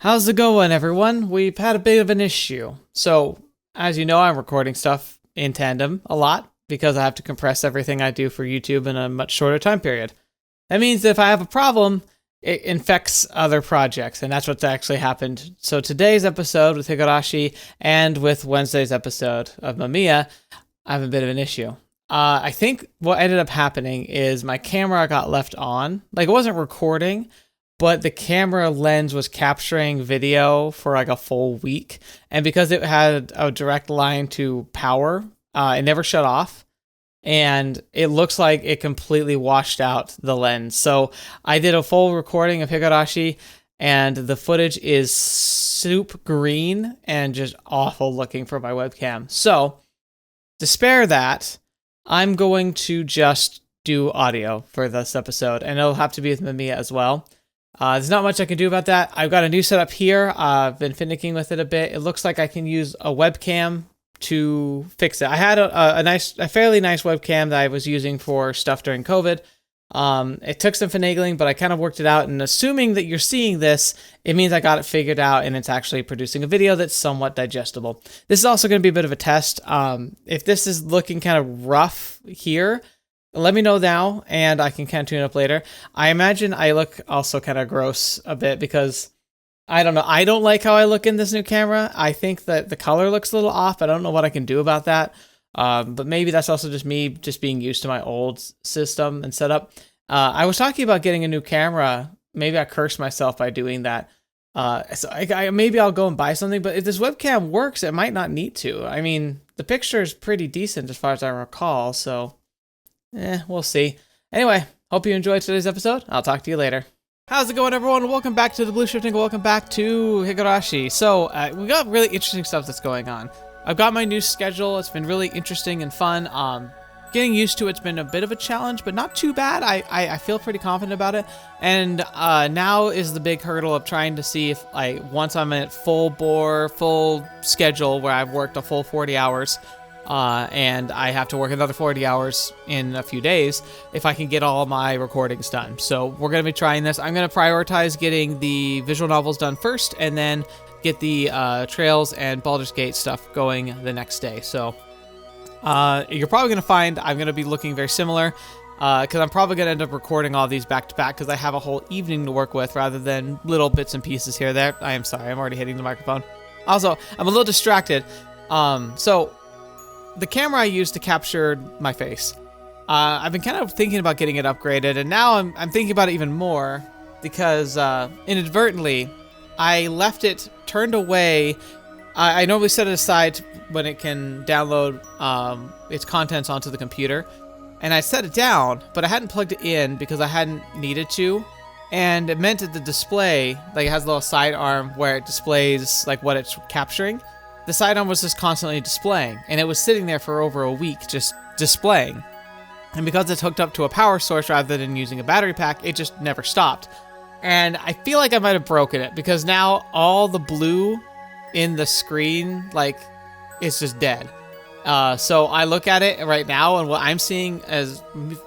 How's it going, everyone? We've had a bit of an issue. So, as you know, I'm recording stuff in tandem a lot because I have to compress everything I do for YouTube in a much shorter time period. That means that if I have a problem, it infects other projects, and that's what's actually happened. So today's episode with Higurashi and with Wednesday's episode of Mamiya, I have a bit of an issue. I think what ended up happening is my camera got left on. Like, it wasn't recording, but the camera lens was capturing video for like a full week. And because it had a direct line to power, it never shut off. And it looks like it completely washed out the lens. So I did a full recording of Higurashi, and the footage is soup green and just awful looking for my webcam. So to spare that, I'm going to just do audio for this episode, and it'll have to be with Mamiya as well. There's not much I can do about that. I've got a new setup here. I've been finicking with it a bit. It looks like I can use a webcam to fix it. I had a fairly nice webcam that I was using for stuff during COVID. It took some finagling, but I kind of worked it out. And assuming that you're seeing this, it means I got it figured out, and it's actually producing a video that's somewhat digestible. This is also going to be a bit of a test. If this is looking kind of rough here, let me know now, and I can kind of tune it up later. I imagine I look also kind of gross a bit because, I don't know, I don't like how I look in this new camera. I think that the color looks a little off. I don't know what I can do about that. But maybe that's also just me just being used to my old system and setup. I was talking about getting a new camera. Maybe I cursed myself by doing that. So maybe I'll go and buy something, but if this webcam works, it might not need to. I mean, the picture is pretty decent as far as I recall, so we'll see. Anyway, hope you enjoyed today's episode. I'll talk to you later. How's it going, everyone? Welcome back to TheBlueShifting. Welcome back to Higurashi. So, we got really interesting stuff that's going on. I've got my new schedule. It's been really interesting and fun. Getting used to it's been a bit of a challenge, but not too bad. I feel pretty confident about it. And now is the big hurdle of trying to see if, once I'm at full bore, full schedule where I've worked a full 40 hours, and I have to work another 40 hours in a few days, if I can get all my recordings done. So we're going to be trying this. I'm going to prioritize getting the visual novels done first, and then get the Trails and Baldur's Gate stuff going the next day. So you're probably going to find I'm going to be looking very similar, because I'm probably going to end up recording all these back to back because I have a whole evening to work with rather than little bits and pieces here or there. I am sorry, I'm already hitting the microphone. Also, I'm a little distracted. So the camera I used to capture my face, I've been kind of thinking about getting it upgraded, and now I'm thinking about it even more because inadvertently I left it turned away. I normally set it aside when it can download its contents onto the computer, and I set it down, but I hadn't plugged it in because I hadn't needed to, and it meant that the display, like, it has a little sidearm where it displays like what it's capturing. The sidearm was just constantly displaying, and it was sitting there for over a week just displaying. And because it's hooked up to a power source rather than using a battery pack, it just never stopped. And I feel like I might have broken it because now all the blue in the screen, like, it's just dead. So I look at it right now, and what I'm seeing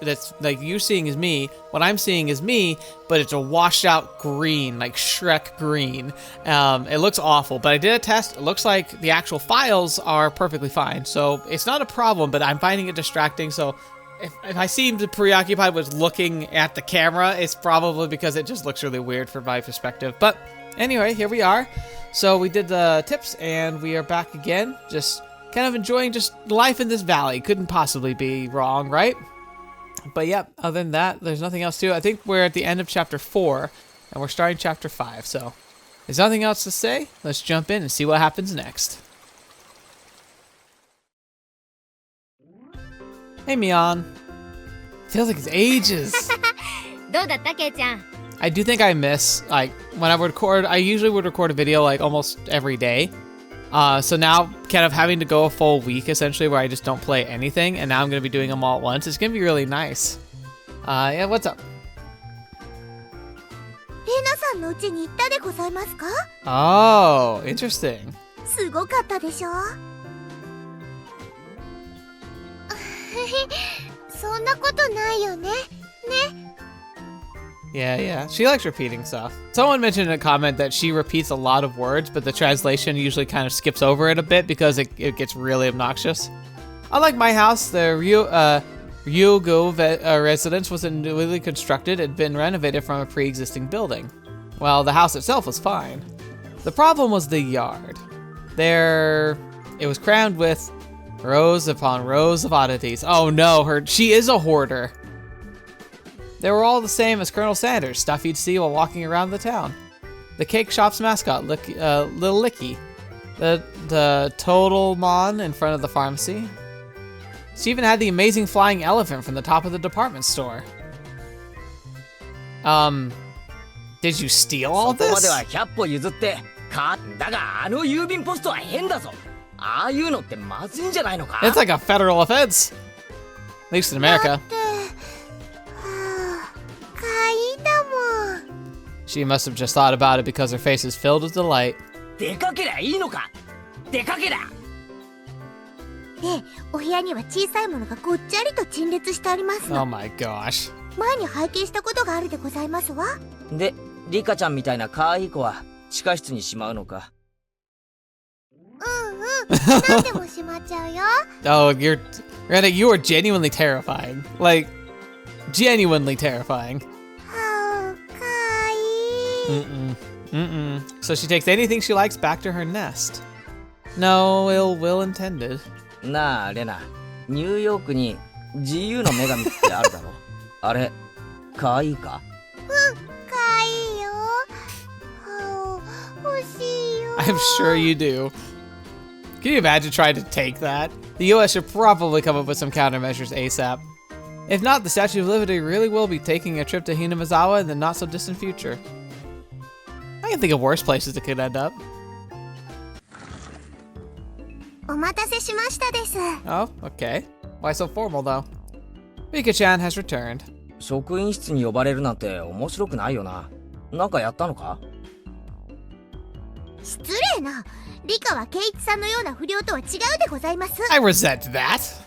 that's like you seeing is me. What I'm seeing is me, but it's a washed out green, like Shrek green. It looks awful, but I did a test. It looks like the actual files are perfectly fine. So it's not a problem, but I'm finding it distracting. So if I seem to preoccupied with looking at the camera, it's probably because it just looks really weird from my perspective. But anyway, here we are. So we did the tips, and we are back again. Just kind of enjoying just life in this valley. Couldn't possibly be wrong, right? But yeah, other than that, there's nothing else to it. I think we're at the end of chapter 4, and we're starting chapter 5. So there's nothing else to say. Let's jump in and see what happens next. Hey, Mion. Feels like it's ages. I do think I miss, like, when I record, I usually would record a video, like, almost every day. So now, kind of having to go a full week, essentially, where I just don't play anything, and now I'm going to be doing them all at once. It's going to be really nice. Yeah, what's up? Oh, interesting. すごかったでしょそんなことないよね。ね。Yeah. She likes repeating stuff. Someone mentioned in a comment that she repeats a lot of words, but the translation usually kind of skips over it a bit because it gets really obnoxious. Unlike my house, the Ryugu residence was newly constructed and been renovated from a pre-existing building. Well, the house itself was fine. The problem was the yard. It was crammed with rows upon rows of oddities. Oh no, she is a hoarder. They were all the same as Colonel Sanders, stuff you'd see while walking around the town. The cake shop's mascot, Little Licky. The Total Mon in front of the pharmacy. She even had the amazing flying elephant from the top of the department store. Did you steal all this? It's like a federal offense. At least in America. She must have just thought about it because her face is filled with delight. Oh my gosh. 前に拝見したことがあるでございますわ。で、リカちゃんみたいな可愛い子は地下室にしまうのか。何でもしまっちゃうよ。Oh, you are genuinely terrifying. Like, genuinely terrifying. Oh, 可愛い。So she takes anything she likes back to her nest. No ill will intended. なあ、レナ。ニューヨークに自由の女神ってあるだろ。あれ、可愛いか？可愛いよ。欲しいよ。I'm sure you do. Can you imagine trying to take that? The US should probably come up with some countermeasures ASAP. If not, the Statue of Liberty really will be taking a trip to Hinamizawa in the not so distant future. I can think of worse places it could end up. お待たせしましたです。Oh, okay. Why so formal though? Rika-chan has returned. 職員室に呼ばれるなんて面白くないよな。なんかやったのか？失礼な。リカはケイチさんのような不良とは違うでございます。I resent that.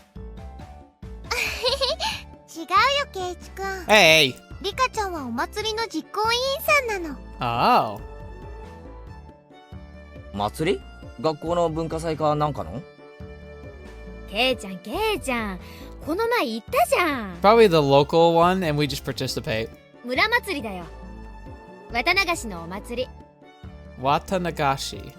違うよ、ケイチくん。Hey. リカちゃんはお祭りの実行委員さんなの。Oh. 祭り？学校の文化祭かなんかの？ケイちゃん。この前行ったじゃん。Probably the local one, and we just participate. 村祭りだよ。綿流しのお祭り。Watanagashi.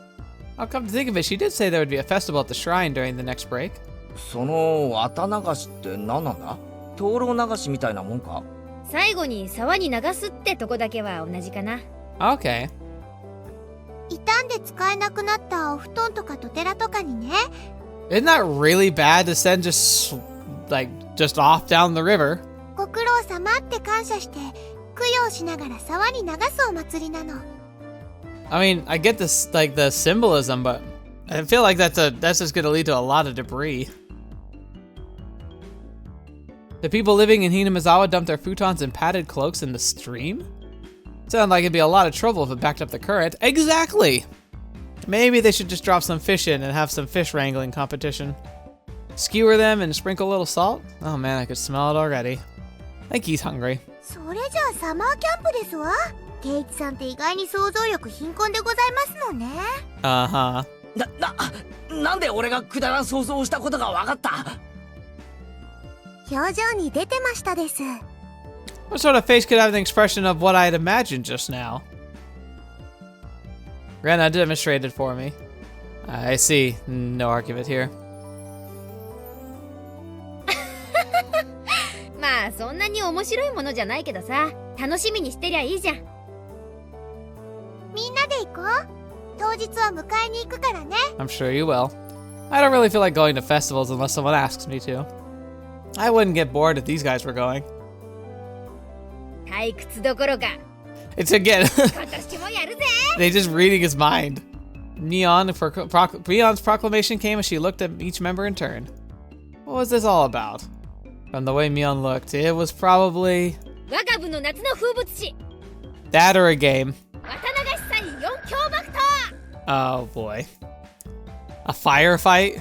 I'll come to think of it, she did say there would be a festival at the shrine during the next break. その綿流しって何なんだ？灯籠流しみたいなもんか？最後に沢に流すってとこだけは同じかな。Okay. 傷んで使えなくなったお布団とかトテラとかにね。Isn't that really bad to send just off down the river? ご苦労様って感謝して供養しながら沢に流すお祭りなの。I mean, I get this, like, the symbolism, but I feel like that's just gonna lead to a lot of debris. The people living in Hinamizawa dumped their futons and padded cloaks in the stream? Sounded like it'd be a lot of trouble if it backed up the current. Exactly! Maybe they should just drop some fish in and have some fish wrangling competition. Skewer them and sprinkle a little salt? Oh man, I could smell it already. I think he's hungry. それじゃあサマーキャンプですわ。ケイチさんって意外に想像力貧困でございますのね。Uh-huh. なんで俺がくだらん想像をしたことが分かった？表情に出てましたです。What sort of face could have the expression of what I had imagined just now? Rena demonstrated for me. I see. No argument here. まあそんなに面白いものじゃないけどさ、楽しみにしてりゃいいじゃん。みんなで行こう。当日は迎えに行くからね。I'm sure you will. I don't really feel like going to festivals unless someone asks me to. I wouldn't get bored if these guys were going. 退屈どころか。It's again. 今年もやるぜ。They just reading his mind. Mion's proclamation came as she looked at each member in turn. What was this all about? From the way Mion looked, it was probably 我が部の夏の風物詩。 that or a game. 綿流し祭4強爆闘。 Oh boy. A firefight?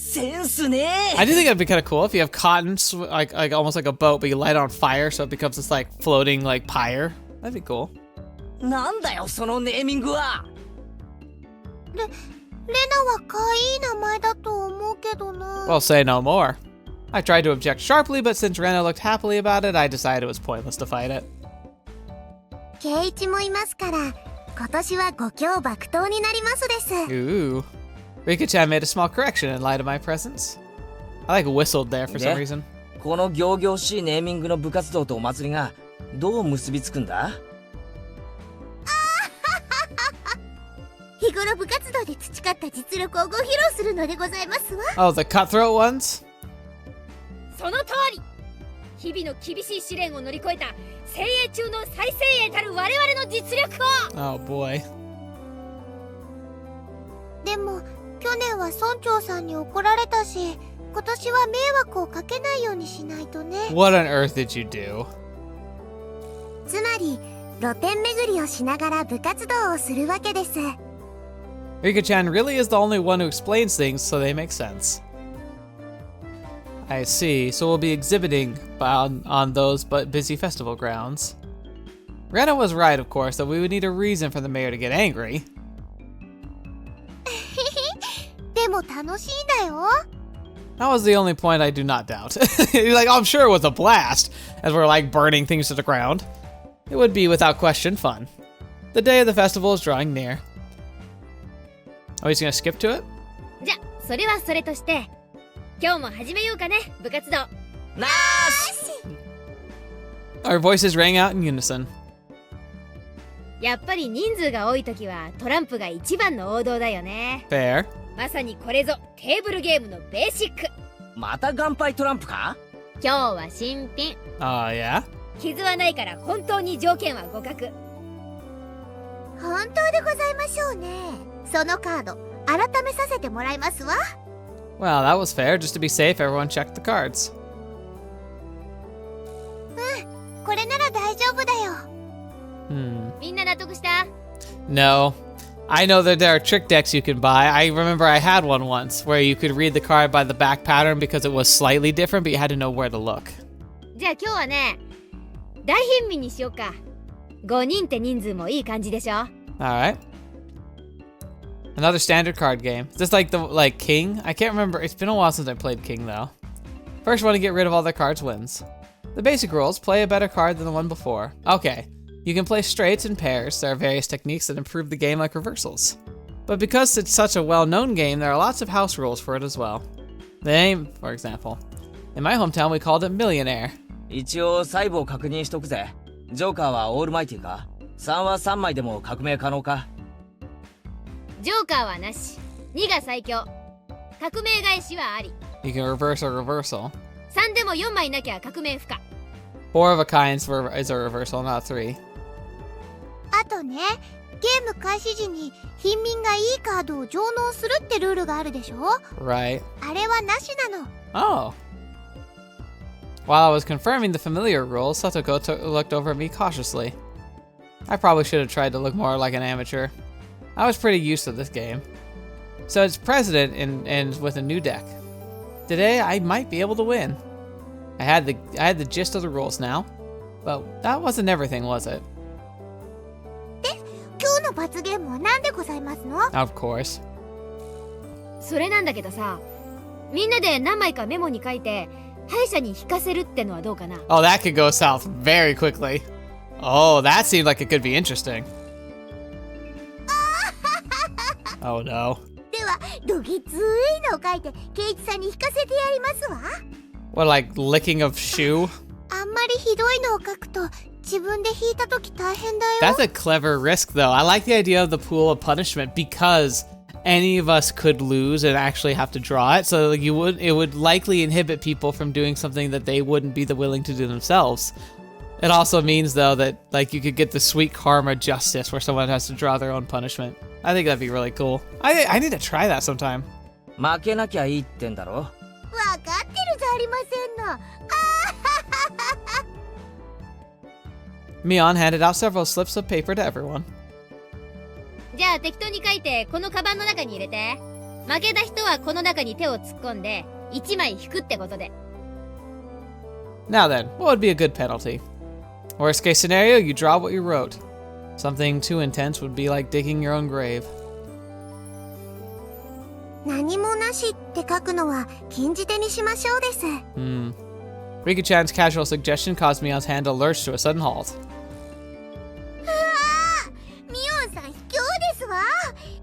センスね I do think it'd be kind of cool if you have cotton, like almost like a boat, but you light it on fire so it becomes this like floating like pyre. That'd be cool. なんだよそのネーミングは。レナは可愛い名前だと思うけどな。 Well, say no more. I tried to object sharply, but since Rena looked happily about it, I decided it was pointless to fight it. ケイイチもいますから、今年は五強爆投になりますです。 Ooh. Rika-chan made a small correction in light of my presence. I like whistled there for some reason. この仰々しいネーミングの部活動とお祭りがどう結びつくんだ？日頃部活動で培った実力をご披露するのでございますわ。 Oh, the cutthroat ones? その通り。日々の厳しい試練を乗り越えた精鋭中の最精鋭たる我々の実力を。 Oh boy. でも去年は村長さんに怒られたし、今年は迷惑をかけないようにしないとね。 What on earth did you do? つまり露店巡りをしながら部活動をするわけです。 Rika-chan really is the only one who explains things, so they make sense. I see, so we'll be exhibiting on those but busy festival grounds. Rena was right, of course, that we would need a reason for the mayor to get angry. でも楽しいんだよ。 That was the only point I do not doubt. You're like, oh, I'm sure it was a blast, as we're like burning things to the ground. It would be, without question, fun. The day of the festival is drawing near. Oh, he's gonna skip to it? じゃ、それはそれとして、今日も始めようかね、部活動。なーし Our voices rang out in unison. やっぱり人数が多いときはトランプが一番の王道だよね。 Fair. まさにこれぞテーブルゲームのベーシック。また乾杯トランプか？今日は新品。Oh, yeah? 傷はないから本当に条件は互角。本当でございましょうね。そのカード改めさせてもらいますわ。 Well, that was fair. Just to be safe, everyone checked the cards. これなら大丈夫だよ。 みんな納得した？ No. I know that there are trick decks you can buy. I remember I had one once where you could read the card by the back pattern because it was slightly different, but you had to know where to look. じゃあ今日はね、大貧民にしようか。5人って人数もいい感じでしょ。 Alright. Another standard card game. Is this like the King? I can't remember. It's been a while since I played King though. First one to get rid of all their cards wins. The basic rules: play a better card than the one before. Okay. You can play straights and pairs. There are various techniques that improve the game like reversals. But because it's such a well-known game, there are lots of house rules for it as well. The name, for example. In my hometown, we called it Millionaire. 一応細部を確認しとくぜ。ジョーカーはオールマイティか？3は3枚でも革命可能か？ジョーカーはなし。2が最強。革命返しはあり。 You can reverse a reversal. 3でも4枚なきゃ革命不可。 4 of a kind is a reversal, not 3. あとね、ゲーム開始時に貧民がいいカードを上納するってルールがあるでしょ？ Right. あれはなしなの。 Oh. While I was confirming the familiar rules, Satoko looked over at me cautiously. I probably should have tried to look more like an amateur. I was pretty used to this game. So it's president and with a new deck. Today I might be able to win. I had the gist of the rules now, but that wasn't everything, was it? 今日の罰ゲームは何でございますの？ Of course. それなんだけどさ、みんなで何枚かメモに書いて歯医者に引かせるってのはどうかな？ Oh, that could go south very quickly. Oh, that seemed like it could be interesting. Oh no. ではどぎついのを書いてケイチさんに引かせてやりますわ。 What, like licking of shoe? あんまりひどいのを書くと自分で引いた時大変だよ。 That's a clever risk, though. I like the idea of the pool of punishment because any of us could lose and actually have to draw it. So it would likely inhibit people from doing something that they wouldn't be willing to do themselves. It also means, though, that like you could get the sweet karma justice where someone has to draw their own punishment. I think that'd be really cool. I need to try that sometime. 負けなきゃいいってんだろ？わかってるじゃありませんの。Mion handed out several slips of paper to everyone. じゃあ適当に書いてこのカバンの中に入れて。負けた人はこの中に手を突っ込んで1枚引くってことで。 Now then, what would be a good penalty? Worst case scenario, you draw what you wrote. Something too intense would be like digging your own grave. 何もなしって書くのは禁じ手にしましょうです。Rika-chan's casual suggestion caused Mion's hand to lurch to a sudden halt. うわー、ミオンさん卑怯ですわ。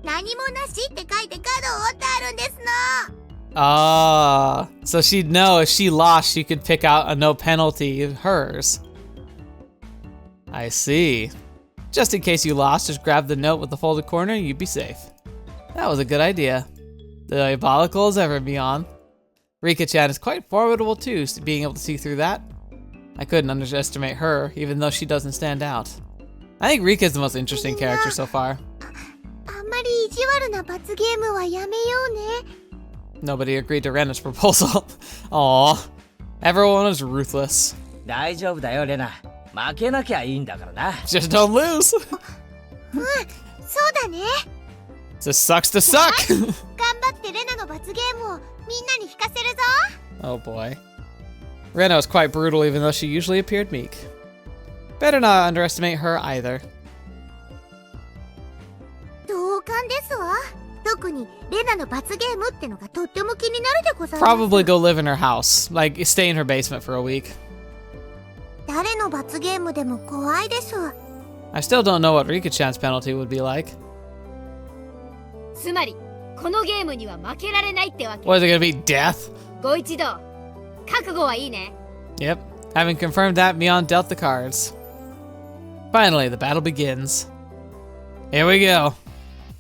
何もなしって書いてカードを折ってあるんですの。Ah, so she'd know if she lost, she could pick out a no penalty of hers. I see. Just in case you lost, just grab the note with the folded corner and you'd be safe. That was a good idea. Diabolical as ever, Mion. Rika-chan is quite formidable too, being able to see through that. I couldn't underestimate her, even though she doesn't stand out. I think Rika is the most interesting character so far. あんまり意地悪な罰ゲームはやめようね。 Nobody agreed to Rena's proposal. Aww. Everyone was ruthless. 大丈夫だよレナ。負けなきゃいいんだからな。 Just don't lose. そうだね。 Just sucks to suck. 頑張ってレナの罰ゲームをみんなに引かせるぞ。 Oh boy. Rena was quite brutal even though she usually appeared meek. Better not underestimate her either. 同感ですわ。特にレナの罰ゲームってのがとっても気になるでございます。 Probably go live in her house. Like, stay in her basement for a week. 誰の罰ゲームでも怖いです。 I still don't know what Rika-chan's penalty would be like. つまりこのゲームには負けられないってわけ。 What, is it gonna be death? ご一同、覚悟はいいね。 Yep. Having confirmed that, Mion dealt the cards. Finally, the battle begins. Here we go.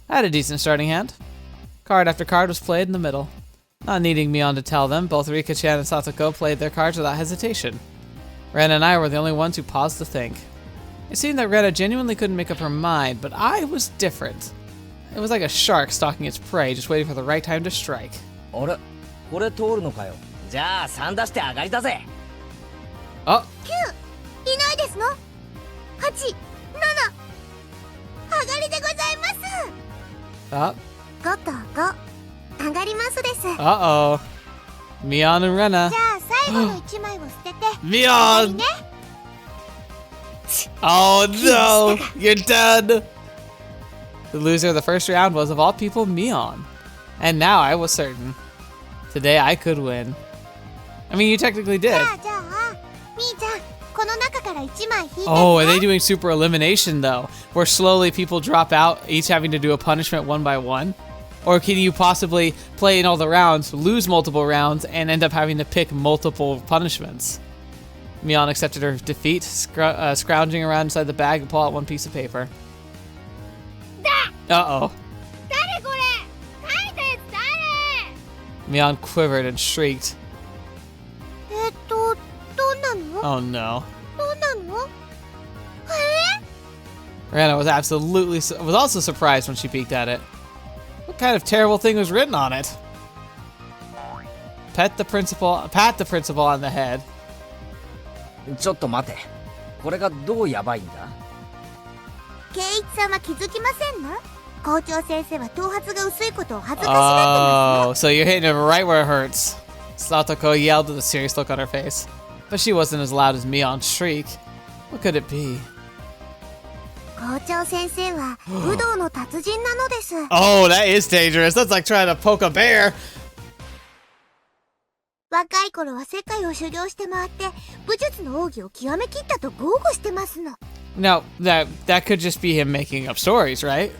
I had a decent starting hand. Card after card was played in the middle. Not needing Mion to tell them, both Rika-chan and Satoko played their cards without hesitation. Rena and I were the only ones who paused to think. It seemed that Rena genuinely couldn't make up her mind, but I was different. It was like a shark stalking its prey, just waiting for the right time to strike. あれ、これ通るのかよ。じゃあ3出して上がりだぜ。Oh, 9いないですの。8、7上がりでございます。 oh, 5と5上がりますです。じゃ uh-oh. Mion and Rena. あ最後の1枚を捨てて Mion! ね。 Oh no! You're done! The loser of the first round was, of all people, Mion. And now I was certain. Today I could win. I mean, you technically じ did. ゃあみーちゃんこの中から1枚引いてね。 Oh, are they doing super elimination though? Where slowly people drop out, each having to do a punishment one by one? Or can you possibly play in all the rounds, lose multiple rounds, and end up having to pick multiple punishments? Mion accepted her defeat, scrounging around inside the bag and pull out one piece of paper. Uh-oh. 誰これ書いたやつ誰。 Mion quivered and shrieked. どんなの Oh no. どんなの。 Rena was was also surprised when she peeked at it. What kind of terrible thing was written on it? Pat the principal on the head. ちょっと待て。これがどうやばいんだ？圭一さんは気づきませんの。校長先生は頭髪が薄いことを恥ずかしがってますよ。 Oh, so you're hitting him right where it hurts. Satoko yelled with a serious look on her face. But she wasn't as loud as Mion's shriek. What could it be? 校長先生は武道の達人なのです。 Oh, that is dangerous. That's like trying to poke a bear. 若い頃は世界を修行して回って武術の奥義を極めきったと豪語してますの。 No, that could just be him making up stories, right?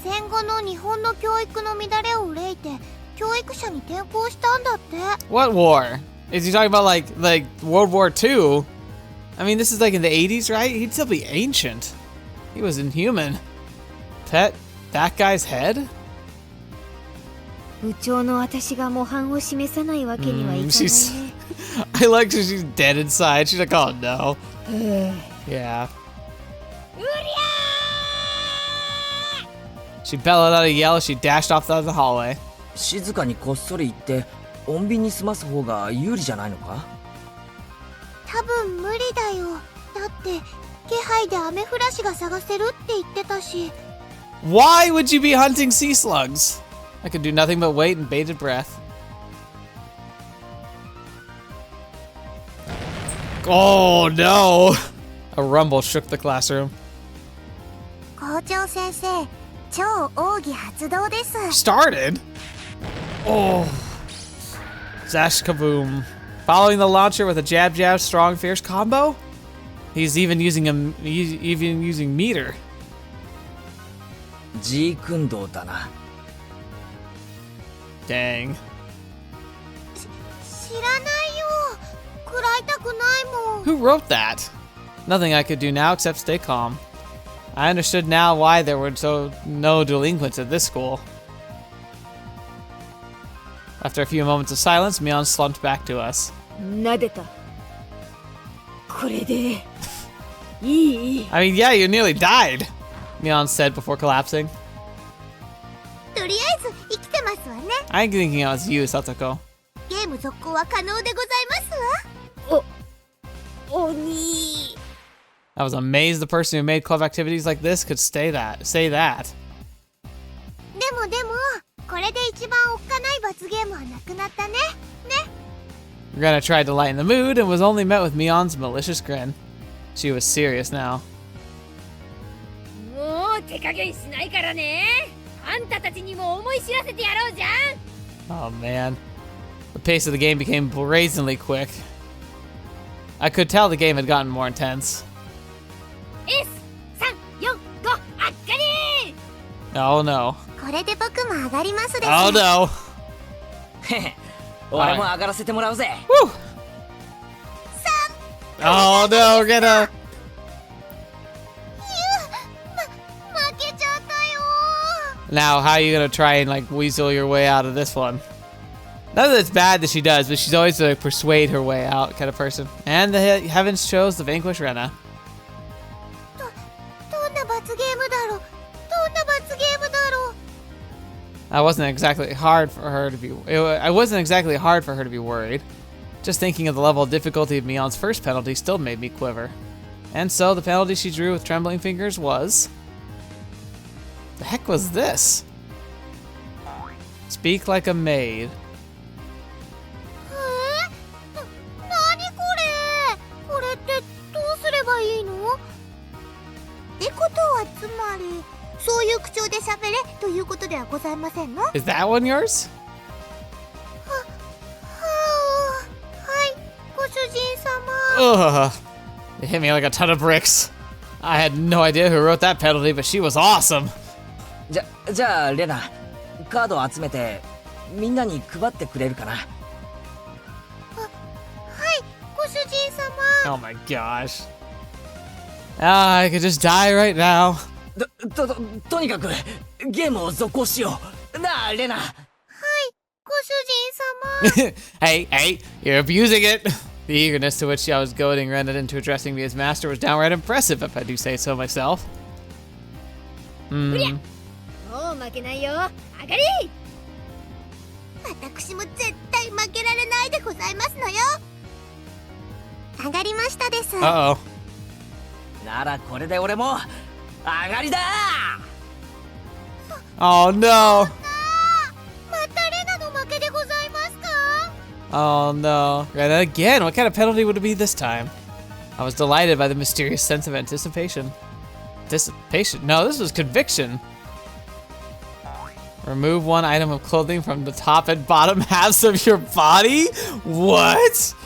戦後の日本の教育の乱れを憂いて教育者に転校したんだって。 What war? Is he talking about like World War II? I mean, this is like in the 80s, right? He'd still be ancient. He was inhuman. Pet that guy's head? 部長の私が模範を示さないわけにはいかないね。I like that she's dead inside. She's like, oh no. Yeah. She bellowed out a yell as she dashed off down the hallway. 静かにこっそり行って穏便に済ます方が有利じゃないのか？多分無理だよ。だって気配でアメフラシが探せるって言ってたし。 Why would you be hunting sea slugs? I could do nothing but wait in bated breath. Oh no! A rumble shook the classroom. 校長先生、超奥義発動です。 Started? Oh. Zash kaboom. Following the launcher with a jab jab strong fierce combo? He's even using meter. G 君道だな。 Dang. 知らないよ。食らいたくないもん。 Who wrote that? Nothing I could do now except stay calm. I understood now why there were no delinquents at this school. After a few moments of silence, Mion slumped back to us. 撫でた。これでいい。 I mean, yeah, you nearly died, Mion said before collapsing. とりあえず生きてますわね。 I'm thinking it was you, Satoko. ゲーム続行は可能でございますわ。鬼。 I was amazed the person who made club activities like this could say that. でも、これで一番おっかない罰ゲームはなくなったね。ね。 Rena tried to lighten the mood and was only met with Mion's malicious grin. She was serious now. もう手加減しないからね。あんたたちにも思い知らせてやろうじゃん。 Oh man. The pace of the game became brazenly quick. I could tell the game had gotten more intense. S345あっかり。 Oh no. これで僕も上がりますです。 Oh no. へへ。俺も上がらせてもらうぜ。 Woo. Oh no, we're gonna. 負けちゃったよ。 Now, how are you gonna try and like weasel your way out of this one? Not that it's bad that she does, but she's always a persuade her way out kind of person. And the heavens chose to vanquish Rena. どんな罰ゲームだろう。どんな罰ゲームだろう。 I wasn't exactly hard for her to be worried. Just thinking of the level of difficulty of Mion's first penalty still made me quiver. And so the penalty she drew with trembling fingers was... The heck was this? Speak like a maid. 何これ。これってどうすればいいの？ってことはつまりそういう口調で喋れということではございませんの？ Is that one yours? はい、ご主人様。 Ugh. It hit me like a ton of bricks. I had no idea who wrote that penalty, but she was awesome. じゃあレナ、カードを集めてみんなに配ってくれるかな。はい、ご主人様。 Oh my gosh. Ah, I could just die right now. とにかくゲームを続行しよう。なあレナ。はい、ご主人様。 Hey, you're abusing it. The eagerness to which I was goading Rena into addressing me as master was downright impressive, if I do say so myself. もう負けないよ。上がり。私も絶対負けられないでございますのよ。上がりましたです。 Uh-oh. ならこれで俺も上がりだ。 Oh no. またレナの負けでございますか？ Oh no. Rena again. What kind of penalty would it be this time? I was delighted by the mysterious sense of anticipation. Dissipation? No, this was conviction. Remove one item of clothing from the top and bottom halves of your body? What?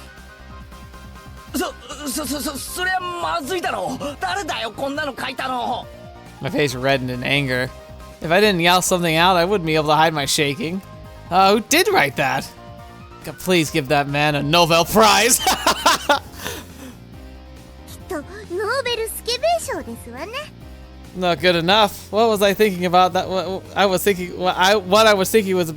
そりゃまずいだろう。誰だよこんなの書いたの。 My face reddened in anger. If I didn't yell something out, I wouldn't be able to hide my shaking. Who did write that? God, please give that man a Nobel Prize. きっとノーベルスケベ賞ですわね。 Not good enough. What was I thinking about? That what I was thinking was.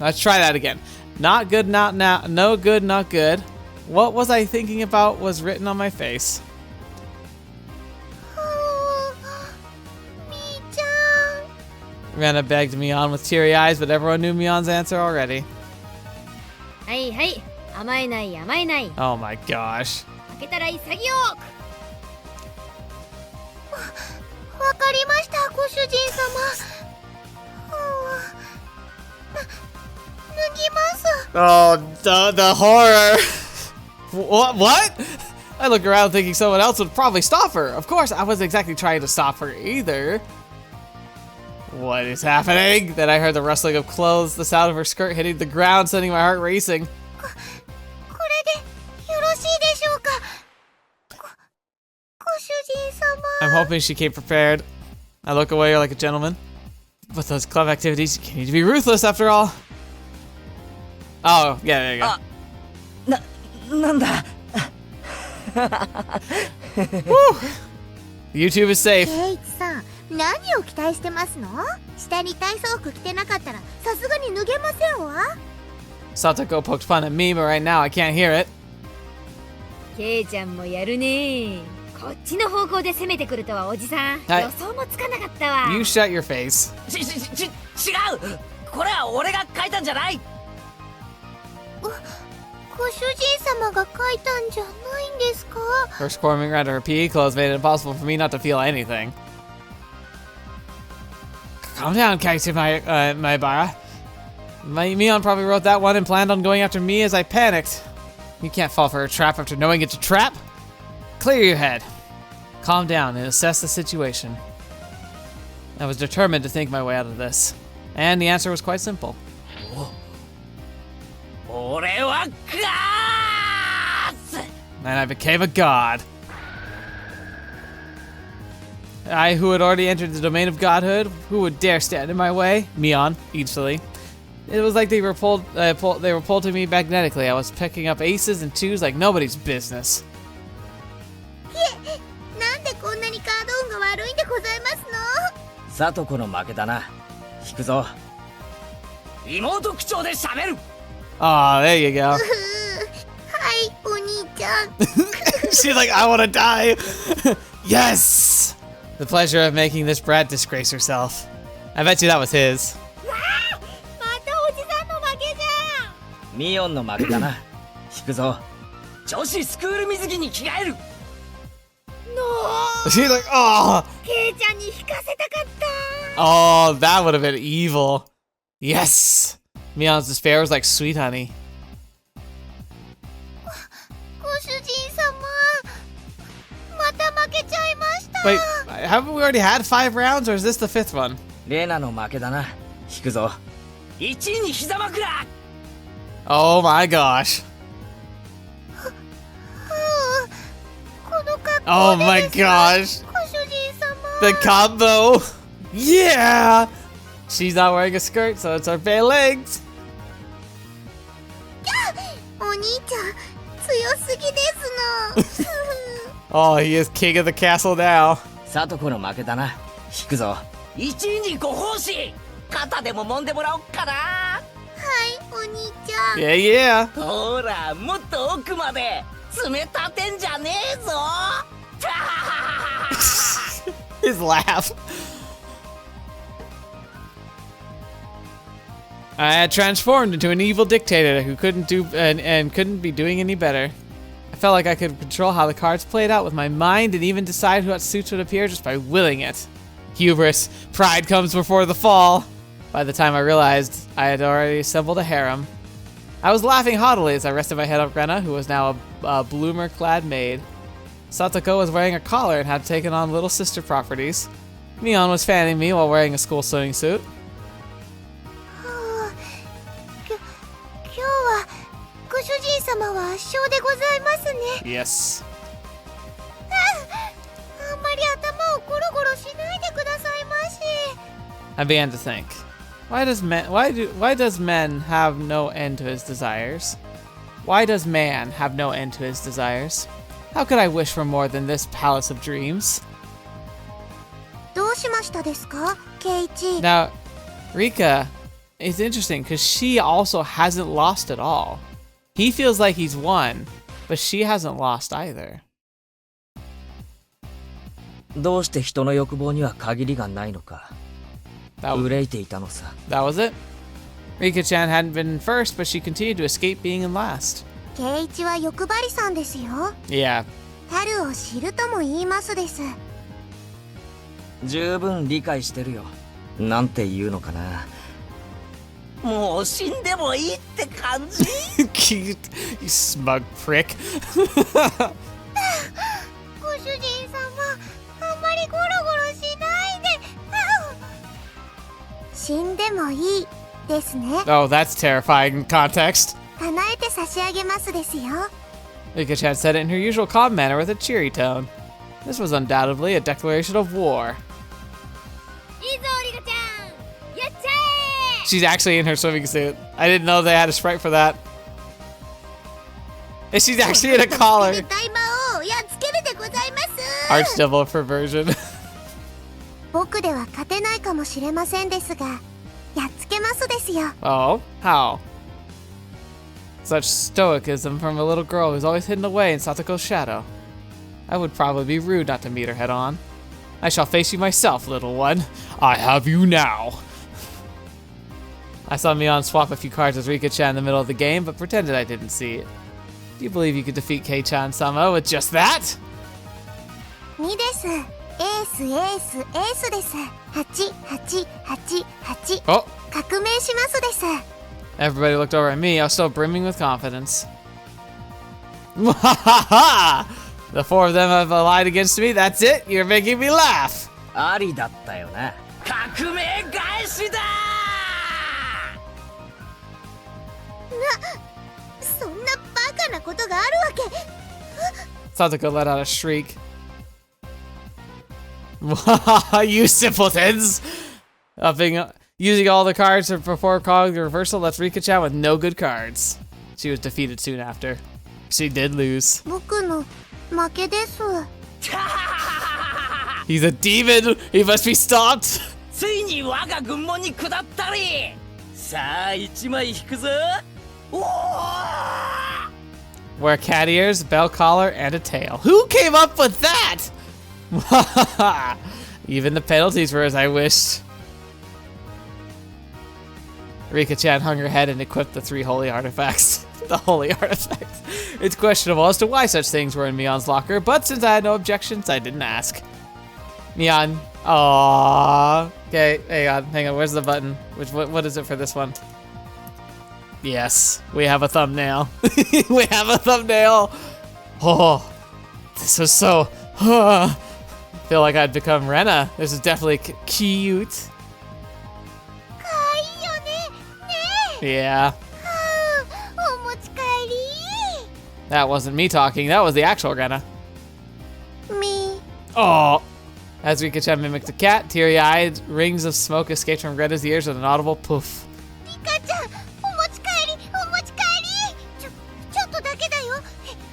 Let's try that again. Not good, not now. No good, not good. What was I thinking about was written on my face. みーちゃん。 Rena begged Mion with teary eyes, but everyone knew Mion's answer already. はいはい。甘えない甘えない。 Oh my gosh. 負けたら潔く。わかりました、ご主人様。Oh, the horror. What? I look around thinking someone else would probably stop her. Of course, I wasn't exactly trying to stop her either. What is happening? Then I heard the rustling of clothes, the sound of her skirt hitting the ground, sending my heart racing. これでよろしいでしょうか。ご主人様。 I'm hoping she came prepared. I look away like a gentleman. But those club activities, you need to be ruthless after all. Oh, yeah, there you go. なんだ Woo! YouTube is safe. ケイチさん、何を期待してますの？下に体操服着てなかったらさすがに脱げませんわ。 Satoko poked fun at me, but right now I can't hear it. ケイちゃんもやるね。こっちの方向で攻めてくるとはおじさん、はい、予想もつかなかったわ。 You shut your face. 違うこれは俺が書いたんじゃない。ご主人様が書いたんじゃないんですか？ Her squirming around her PE clothes made it impossible for me not to feel anything. Calm down, Kaisu Maibara. Mion probably wrote that one and planned on going after me as I panicked. You can't fall for a trap after knowing it's a trap. Clear your head. Calm down and assess the situation. I was determined to think my way out of this. And the answer was quite simple. 俺はガース And I became a god. I, who had already entered the domain of godhood, who would dare stand in my way? Mion, easily. It was like they were pulled to me magnetically. I was picking up aces and twos like nobody's business. なんでこんなにカード運が悪いんでございますの？サトコの負けだな。引くぞ。妹口調で喋る。 Aw, there you go. はい、お兄ちゃん。 She's like, I want to die. Yes! The pleasure of making this brat disgrace herself. I bet you that was his. またおじさんの負けじゃん。ミオンの負けだな。引くぞ。女子スクール水着に着替える。She's like, oh! ケイちゃんに引かせたかった。 Oh, that would have been evil. Yes! Mion's despair was like sweet honey. ご主人様、また負けちゃいました。 Wait, haven't we already had 5 rounds, or is this the 5th one? レナの負けだな。引くぞ。1位に膝枕。 Oh my gosh. この格好で Oh my gosh. ご主人様。 The combo. Yeah! She's not wearing a skirt, so it's our bare legs. お兄ちゃん、強すぎですの。 Oh, he is king of the castle now. サトコの負けだな。引くぞ。1位にご奉仕。肩でも揉んでもらおっかな。はい、お兄ちゃん。 Yeah, yeah. ほら、もっと奥まで。爪立てんじゃねえぞ。His laugh. I had transformed into an evil dictator who couldn't do and couldn't be doing any better. I felt like I could control how the cards played out with my mind and even decide what suits would appear just by willing it. Hubris, pride comes before the fall. By the time I realized, I had already assembled a harem. I was laughing haughtily as I rested my head on Rena, who was now a bloomer-clad maid. Satoko was wearing a collar and had taken on little sister properties. Mion was fanning me while wearing a school swimming suit. 今日はご主人様は圧勝でございますね。 Yes. あんまり頭をゴロゴロしないでくださいまし。 I began to think, why does men have no end to his desires? Why does man have no end to his desires? How could I wish for more than this palace of dreams? どうしましたですか、ケイチ？ Now, Rika is interesting because she also hasn't lost at all. He feels like he's won, but she hasn't lost either. どうして人の欲望には限りがないのか。憂いていたのさ。That was it. Rika-chan hadn't been in first, but she continued to escape being in last. ケイチは欲張りさんですよ。 Yeah. 春を知るとも言いますです。十分理解してるよ。なんて言うのかな。もう死んでもいいって感じ You smug prick. ご主人様、あんまりゴロゴロしないで。死んでもいいですね。 Oh, that's terrifying in context. 叶えて差し上げますですよ。 Rika-chan said it in her usual calm manner with a cheery tone. This was undoubtedly a declaration of war. いいぞリカちゃん、やっちゃえ。 She's actually in her swimming suit. I didn't know they had a sprite for that. And she's actually in a collar. 大魔王やっつけるでございます。 Archdevil perversion. 僕では勝てないかもしれませんですが、やっつけますですよ。 Oh, how? Such stoicism from a little girl who's always hidden away in Satoko's shadow. I would probably be rude not to meet her head on. I shall face you myself, little one. I have you now. I saw Mion swap a few cards with Rika-chan in the middle of the game, but pretended I didn't see it. Do you believe you could defeat Kei-chan-sama with just that? 2です。エースエースエースです。88888。 Oh, 革命しますです。 everybody looked over at me. I was still brimming with confidence. The four of them have allied against me. That's it. You're making me laugh. ありだったよな。革命返しだそんなバカなことがあるわけ。 Satoko let out a shriek. You simpletons! Using all the cards before calling the reversal left Rika-chan with no good cards. She was defeated soon after. She did lose. 僕の負けです。 He's a demon! He must be stopped! ついに我が軍門に下ったりさあ一枚引くぞおお Wear cat ears, bell collar, and a tail. Who came up with that? Even the penalties were as I wished. Rika-chan hung her head and equipped the 3 holy artifacts. The holy artifacts. It's questionable as to why such things were in Mion's locker, but since I had no objections, I didn't ask. Mion. Aww. Okay, hang on. Where's the button? What is it for this one? Yes, we have a thumbnail. We have a thumbnail. Oh, this was so. I feel like I'd become Rena. This is definitely cute. かわいいよね。ね Yeah, え。お持ち帰り。 that wasn't me talking. That was the actual Rena. Me. Oh. As Rika-chan mimicked the cat, teary-eyed rings of smoke escaped from Rena's ears with an audible poof. リカちゃん、お持ち帰り、お持ち帰り。ちょっとだけだよ。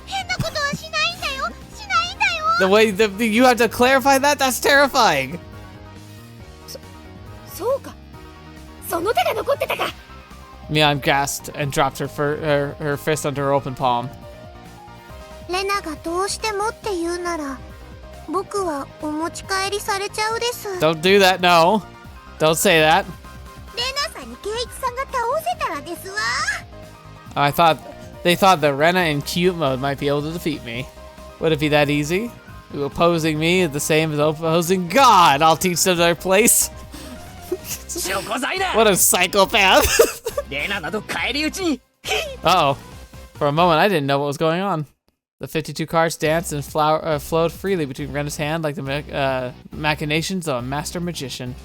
変なことはしないんだよ。しないんだよ。 The way you have to clarify that? That's terrifying. そうか、その手が残ってたか。 Mion gasped and dropped her fist onto her open palm. レナがどうしてもって言うなら、僕はお持ち帰りされちゃうです。レ Don't do that, no. Don't say that. ナさんにケイイチさんが倒せたらですわ。 They thought that Rena in cute mode might be able to defeat me. Would it be that easy? Opposing me is the same as opposing God. I'll teach them their place. 証拠罪だ What a psychopath. レナなど返り討ちに Uh-oh. For a moment, I didn't know what was going on. The 52 cards danced and flowed freely between Rena's hand like the machinations of a master magician.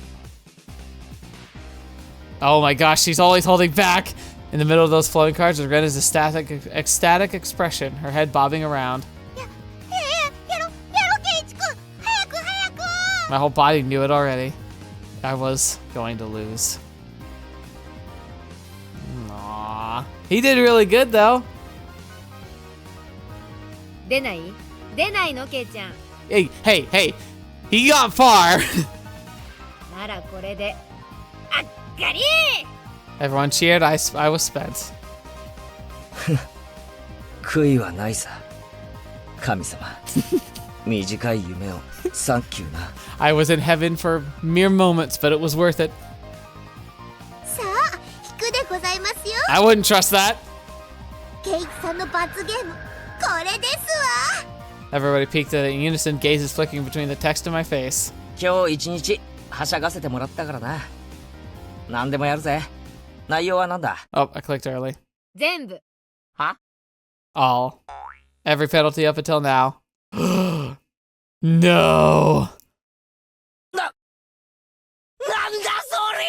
Oh my gosh, she's always holding back. In the middle of those flowing cards was Rena's ecstatic expression, her head bobbing around. やろケイイチくん。早く早く。 My whole body knew it already. I was going to lose. Aww. He did really good though. 出ないのケイちゃん。 Hey. He got far. ならこれであっかり Everyone cheered. I was spent. 悔いはないさ神様短い夢をサンキューな I was in heaven for mere moments, but it was worth it. さあ、引くでございますよ。 I wouldn't trust that. ケイイチさんの罰ゲーム、これですわ。 Everybody peeked at it in unison, gazes flicking between the text and my face. 今日一日はしゃがせてもらったからな何でもやるぜ内容はなんだ？ Oh, I clicked early. 全部。は？ All. Every penalty up until now. No. なんだそり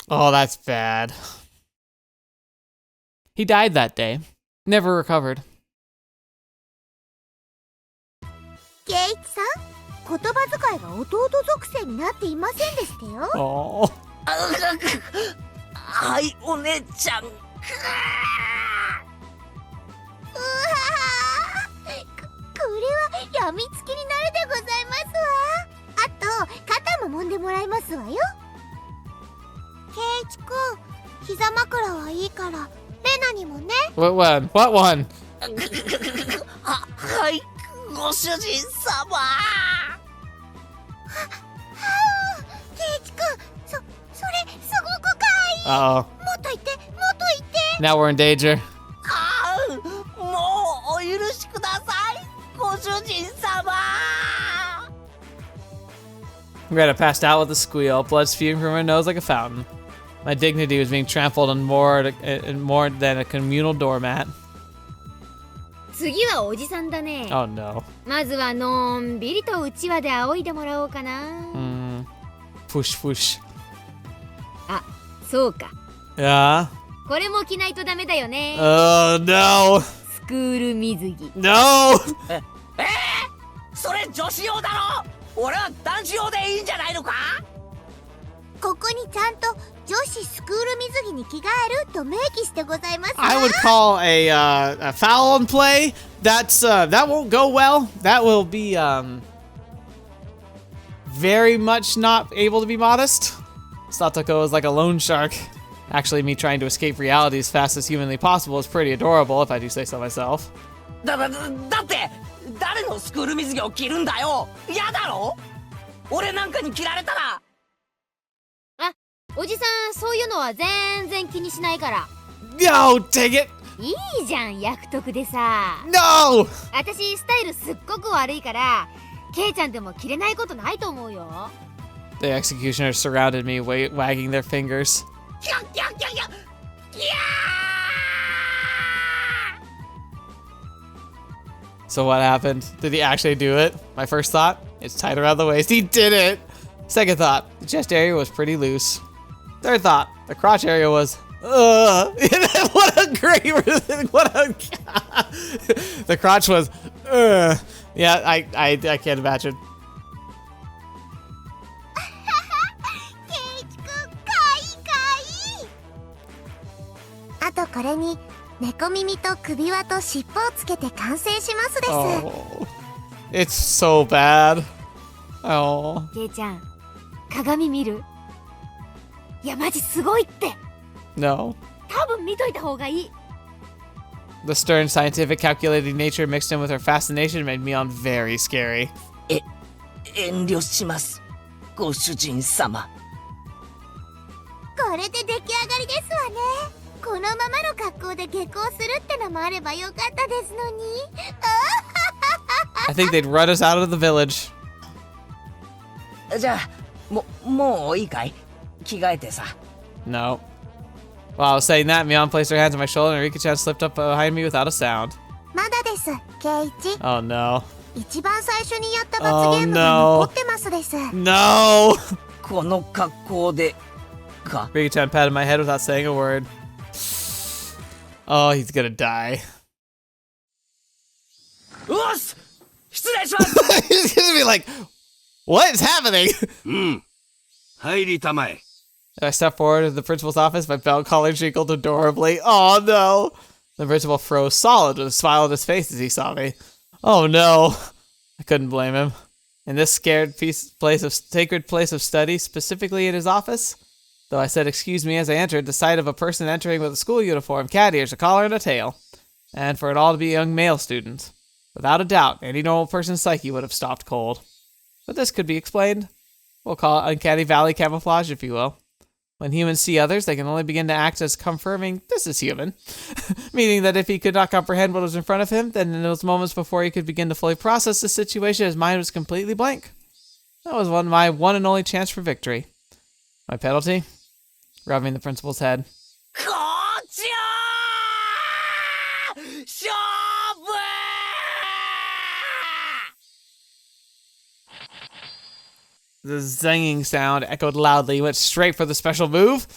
ゃ Oh, that's bad. He died that day. Never recovered. 圭一さん、言葉遣いが弟属性になっていませんでしたよ。Oh. はい、お姉ちゃん。うわー、これはやみつきになるでございますわ。あと肩も揉んでもらいますわよ。圭一くん、膝枕はいいからレナにもね。 What one? What one? はい、ご主人様。圭一くん、それすごくかわいい。 Uh-oh. もっと言って、もっと言って。 Now we're in danger. もうお許しください、ご主人様。 Greta passed out with a squeal, blood spewing from her nose like a fountain. My dignity was being trampled on more than a communal doormat. 次はおじさんだね。 Oh no. まずはのんびりとうちわで仰いでもらおうかな。Push, push. あ、そうか。 Yeah. これも着ないとダメだよね。 Oh no. スクール水着。 No. それ女子用だろ。俺は男子用でいいんじゃないのか。ここにちゃんと女子スクール水着に着替えると明記してございますわ。 I would call a foul on play. That won't go well. That will be very much not able to be modest. Satoko is like a loan shark. Actually, me trying to escape reality as fast as humanly possible is pretty adorable, if I do say so myself. だって誰のスクール水着を着るんだよ。嫌だろ。俺なんかに着られたら。あ、おじさんそういうのは全然気にしないから。 No, take it. いいじゃん、役得でさ。 No. 私スタイルすっごく悪いから、ケイちゃんでも着れないことないと思うよ。 The executioners surrounded me, wagging their fingers. キャッキャッキャッキャッキャー。 So what happened? Did he actually do it? My first thought, it's tight around the waist. He did it! Second thought, the chest area was pretty loose. Third thought, the crotch area was, what a great, the crotch was, yeah, I can't imagine. 圭一くん、かわいいかわいい。あとこれに猫耳と首輪と尻尾をつけて完成しますです。 Oh, it's so bad. Oh. ケイちゃん、鏡見る？いやマジすごいって。 No. 多分見といた方がいい。 The stern, scientific, calculating nature mixed in with her fascination made Mion very scary. 遠慮します、ご主人様。これで出来上がりですわね。このままの格好で下校するってのもあればよかったですのに。 I think they'd run us out of the village. じゃあもういいかい、着替えてさ。 No. While I was saying that, Mion placed her hands on my shoulder and Rika-chan slipped up behind me without a sound. まだです、圭一。 Oh no. 一番最初にやった罰ゲームが残ってますです。 No! この格好でか。 Rika-chan patted my head without saying a word. Oh, he's gonna die. うおっす、失礼します。 He's gonna be like, what is happening? 入りたまえ。 I stepped forward to the principal's office, my belt collar jingled adorably. Oh no! The principal froze solid with a smile on his face as he saw me. Oh no! I couldn't blame him. In this sacred place of study, specifically in his office, though I said excuse me as I entered, the sight of a person entering with a school uniform, cat ears, a collar, and a tail, and for it all to be a young male student. Without a doubt, any normal person's psyche would have stopped cold. But this could be explained. We'll call it uncanny valley camouflage, if you will. When humans see others, they can only begin to act as confirming this is human. Meaning that if he could not comprehend what was in front of him, then in those moments before he could begin to fully process the situation, his mind was completely blank. That was my one and only chance for victory. My penalty? Rubbing the principal's head. こっちよー勝負 The zinging sound echoed loudly. He went straight for the special move.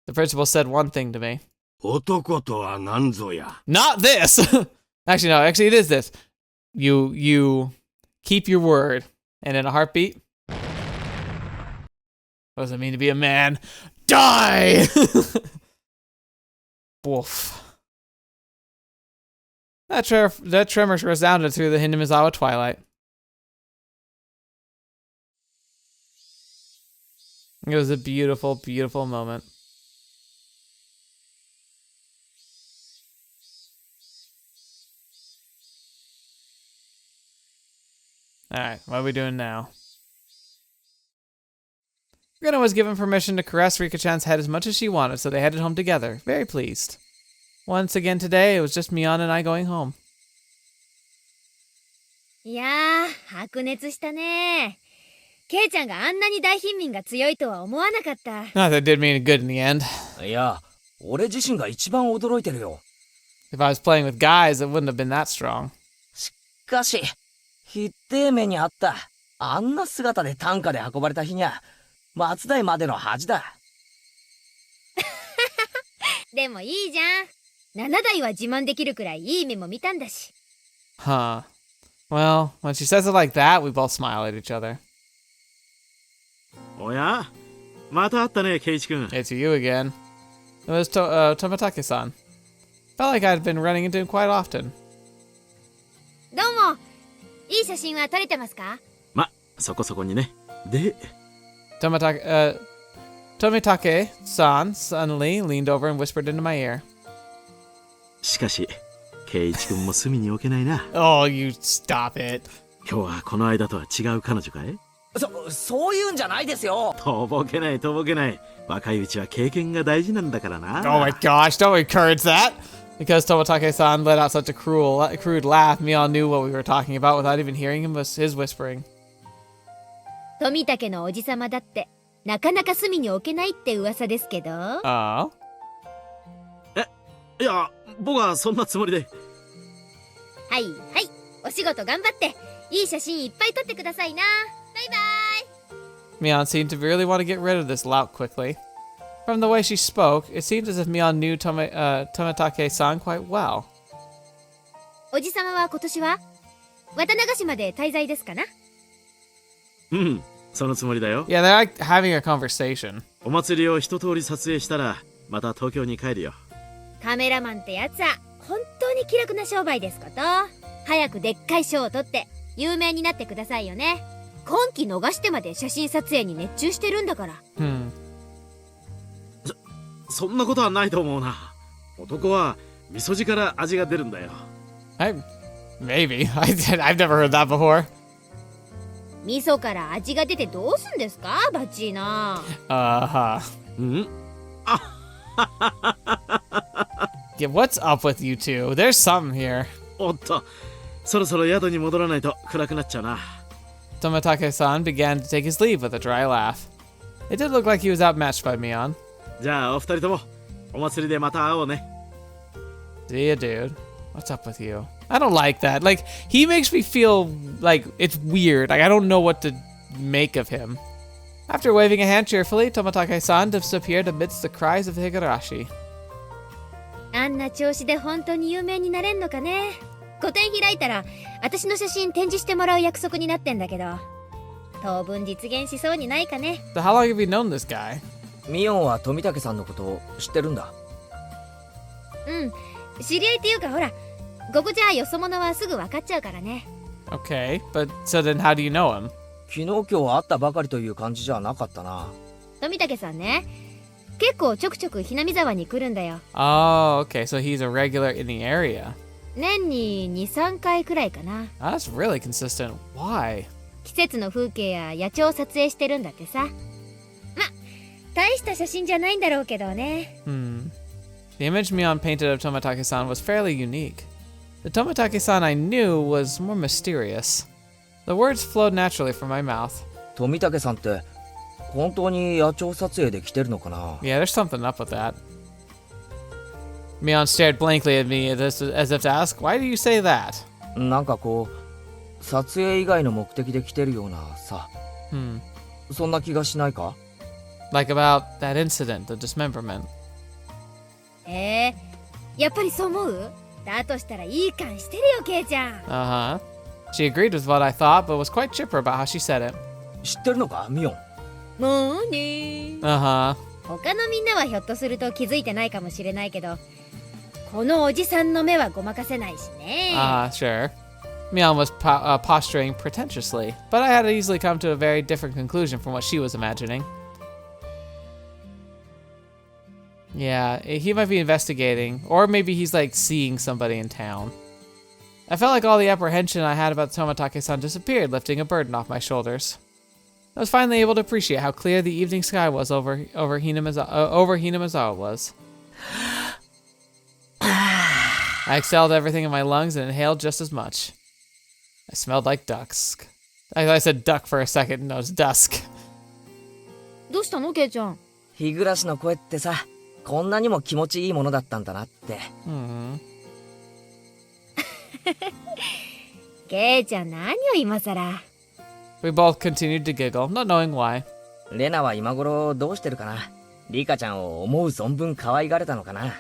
The principal said one thing to me. 男とは何ぞや。 Not this! Actually, no. Actually, it is this. You keep your word. And in a heartbeat... What does it mean to be a man? Die! Wolf. That tremor resounded through the Hinamizawa twilight. It was a beautiful, beautiful moment. Alright, what are we doing now? Rina was given permission to caress Rika-chan's head as much as she wanted, so they headed home together, very pleased. Once again today, it was just Mion and I going home. いやー、白熱したね。ケイちゃんがあんなに大貧民が強いとは思わなかった。Not that it did me any good in the end. いや、俺自身が一番驚いてるよ。 If I was playing with guys, it wouldn't have been that strong. しかし、ひってえ目にあった。あんな姿で担架で運ばれた日にゃ、松代までの恥だ。でもいいじゃん。7台は自慢できるくらいいい目も見たんだし。Huh. Well, when she says it like that, we both smile at each other. おやまた会ったね、ケイチ君。 It's you again. It was Tomatake-san. Felt like I'd been running into him quite often. どうも。いい写真は撮れてますか？ま、そこそこにね。で、Tomitake-san suddenly leaned over and whispered into my ear. しかし、ケイチ君も隅に置けないな。Oh, you stop it. 今日はこの間とは違う彼女かい？そういうんじゃないですよ。とぼけないとぼけない。若いうちは経験が大事なんだからな。Oh my gosh, don't encourage that! Because Tomatake-san let out such a crude laugh, Mion knew what we were talking about without even hearing his whispering. 富武のおじさまだってなかなか隅に置けないって噂ですけど。Oh? いや、僕はそんなつもりで。はいはい、お仕事頑張っていい写真いっぱい撮ってくださいな。バイバイ。 Mion seemed to really want to get rid of this lout quickly. From the way she spoke, it seemed as if Mion knew Tomatake-san quite well. おじさまは今年は綿流しまで滞在ですかな？うん、そのつもりだよ。Yeah, they're like having a conversation. お祭りを一通り撮影したら、また東京に帰るよ。カメラマンってやつは本当に気楽な商売ですこと。早くでっかい賞を取って有名になってくださいよね。今期逃してまで写真撮影に熱中してるんだから。そんなことはないと思うな。男は味噌汁から味が出るんだよ。Maybe. I've never heard that before. 味噌から味が出てどうすんですか、バッチーナ。ん？ Yeah, what's up with you two? There's something here. おっと、そろそろ宿に戻らないと暗くなっちゃうな。Tomatake-san began to take his leave with a dry laugh. It did look like he was outmatched by Mion. じゃあお二人ともお祭りでまた会おうね。See ya, dude. What's up with you? I don't like that. Like, he makes me feel like it's weird. Like, I don't know what to make of him. After waving a hand cheerfully, Tomatake-san disappeared amidst the cries of Higurashi. あんな調子で本当に有名になれんのかね。個展開いたら私の写真展示してもらう約束になってんだけど、当分実現しそうにないかね。 So how long have you known this guy? ミオンは富武さんのことを知ってるんだ。うん、知り合いっていうかほら、ここじゃよそ者はすぐ分かっちゃうからね。 Okay, but so then how do you know him? 昨日今日会ったばかりという感じじゃなかったな。富武さんね、結構ちょくちょくひなみざわに来るんだよ。 Oh, okay, so he's a regular in the area. 年に 2,3 回くらいかな。That's really consistent. Why? 季節の風景や野鳥を撮影してるんだってさ。ま、大した写真じゃないんだろうけどね。The image Mion painted of Tomatake-san was fairly unique. The Tomatake-san I knew was more mysterious. The words flowed naturally from my mouth. 富武さんって本当に野鳥撮影で来てるのかな？ Yeah, there's something up with that. Mion stared blankly at me as if to ask, why do you say that? なんかこう撮影以外の目的で来てるようなさ、そんな気がしないか？ Like about that incident, the dismemberment. やっぱりそう思う？だとしたらいい感してるよ、ケイちゃん。Uh-huh. She agreed with what I thought, but was quite chipper about how she said it. 知ってるのか、ミオン？もうね。Uh-huh. 他のみんなはひょっとすると気づいてないかもしれないけど、このおじさんの目はごまかせないしね。Sure. Mion was posturing pretentiously, but I had easily come to a very different conclusion from what she was imagining. Yeah, he might be investigating, or maybe he's like seeing somebody in town. I felt like all the apprehension I had about Tomatake-san disappeared, lifting a burden off my shoulders. I was finally able to appreciate how clear the evening sky was over Hinamizawa was. I exhaled everything in my lungs and inhaled just as much. I smelled like dusk. I said duck for a second. No, it's dusk. どうしたの、ケイちゃん？日暮らしの声ってさ、こんなにも気持ちいいものだったんだなって。ケイちゃん、何を今さら。We both continued to giggle, not knowing why. レナは今頃どうしてるかな？リカちゃんを思う存分可愛がれたのかな？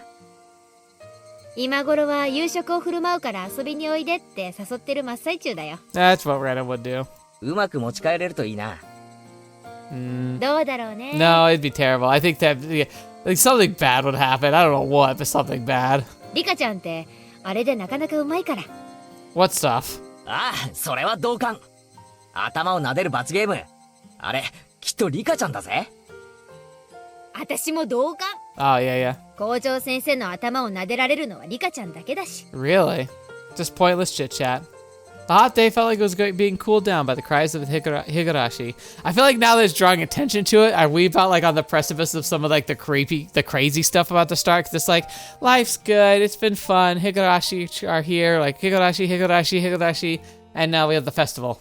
今頃は夕食を振る舞うから遊びにおいでって誘ってる真っ最中だよ。That's what Rena would do. うまく持ち帰れるといいな。どうだろうね。No, it'd be terrible. I think that like something bad would happen. I don't know what, but something bad. リカちゃんってあれでなかなかうまいから。What stuff? ああ、それは同感。頭を撫でる罰ゲーム。あれ、きっとリカちゃんだぜ。私も同感。Oh, yeah. 校長先生の頭を撫でられるのはリカちゃんだけだし。Really? Just pointless chit-chat. The hot day felt like it was being cooled down by the cries of Higurashi. I feel like now that it's drawing attention to it, are we about like on the precipice of some of like the crazy stuff about to start? 'Cause it's like, life's good, it's been fun, Higurashi are here, like Higurashi, and now we have the festival.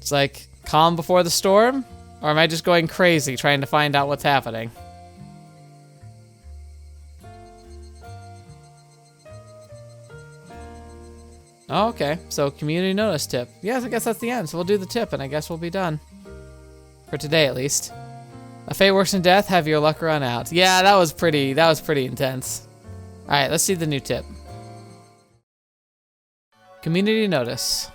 It's like, calm before the storm? Or am I just going crazy trying to find out what's happening? Oh, okay, so community notice tip. Yes, I guess that's the end, so we'll do the tip, and I guess we'll be done. For today, at least. A fate worse than death, have your luck run out. Yeah, that was pretty intense. Alright, let's see the new tip. Community notice.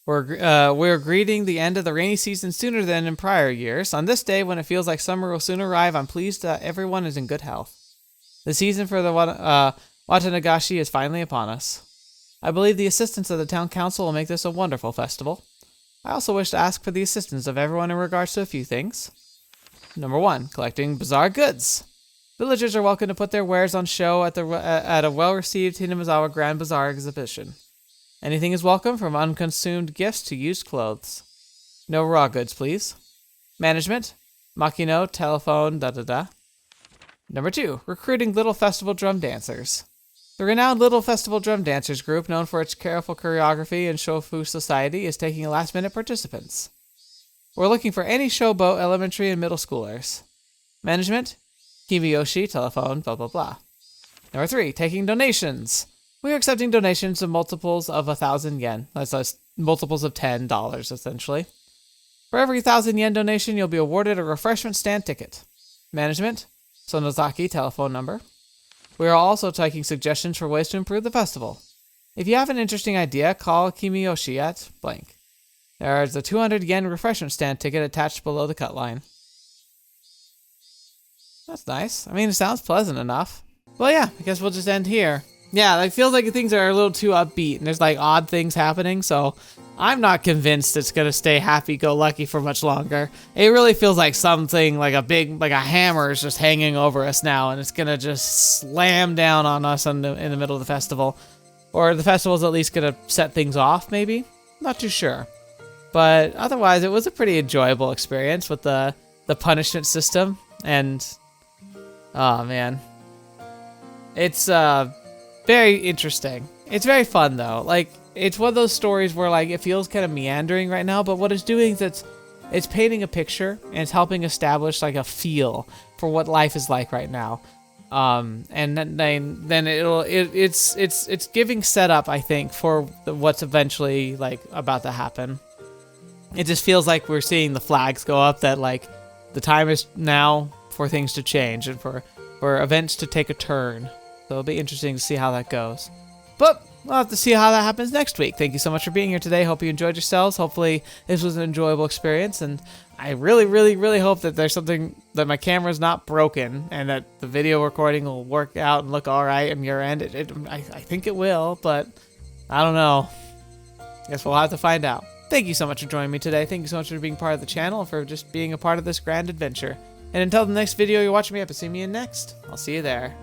We're greeting the end of the rainy season sooner than in prior years. On this day, when it feels like summer will soon arrive, I'm pleased that everyone is in good health. The season for the Watanagashi is finally upon us. I believe the assistance of the town council will make this a wonderful festival. I also wish to ask for the assistance of everyone in regards to a few things. Number 1, collecting bizarre goods. Villagers are welcome to put their wares on show at a well-received Hinamizawa Grand Bazaar exhibition. Anything is welcome, from unconsumed gifts to used clothes. No raw goods, please. Management. Makino, telephone, Number 2, recruiting Little Festival Drum Dancers. The renowned Little Festival Drum Dancers group, known for its careful choreography and Shofu society, is taking last-minute participants. We're looking for any showboat elementary and middle schoolers. Management. Kimiyoshi, telephone, Number 3, taking donations. We are accepting donations of multiples of 1,000 yen. That's multiples of $10, essentially. For every 1,000 yen donation, you'll be awarded a refreshment stand ticket. Management. Sonozaki, telephone number. We are also taking suggestions for ways to improve the festival. If you have an interesting idea, call Kimiyoshi at blank. There is a 200 yen refreshment stand ticket attached below the cut line. That's nice. I mean, it sounds pleasant enough. Well, yeah, I guess we'll just end here. Yeah, it feels like things are a little too upbeat, and there's like odd things happening, so I'm not convinced it's gonna stay happy-go-lucky for much longer. It really feels like something, like a hammer is just hanging over us now, and it's gonna just slam down on us in the middle of the festival. Or the festival's at least gonna set things off, maybe? Not too sure. But otherwise, it was a pretty enjoyable experience with the the punishment system, and oh man, it's very interesting. It's very fun though. Like, it's one of those stories where like it feels kind of meandering right now, but what it's doing is it's painting a picture and it's helping establish like a feel for what life is like right now. And then it's giving setup, I think, for what's eventually like about to happen. It just feels like we're seeing the flags go up that like the time is now for things to change and for events to take a turn. So it'll be interesting to see how that goes. But we'll have to see how that happens next week. Thank you so much for being here today. Hope you enjoyed yourselves. Hopefully this was an enjoyable experience, and I really, really, really hope that there's something, that my camera's not broken and that the video recording will work out and look alright on your end. I think it will, but I don't know. Guess we'll have to find out. Thank you so much for joining me today. Thank you so much for being part of the channel and for just being a part of this grand adventure. And until the next video you're watching me up and see me in next, I'll see you there.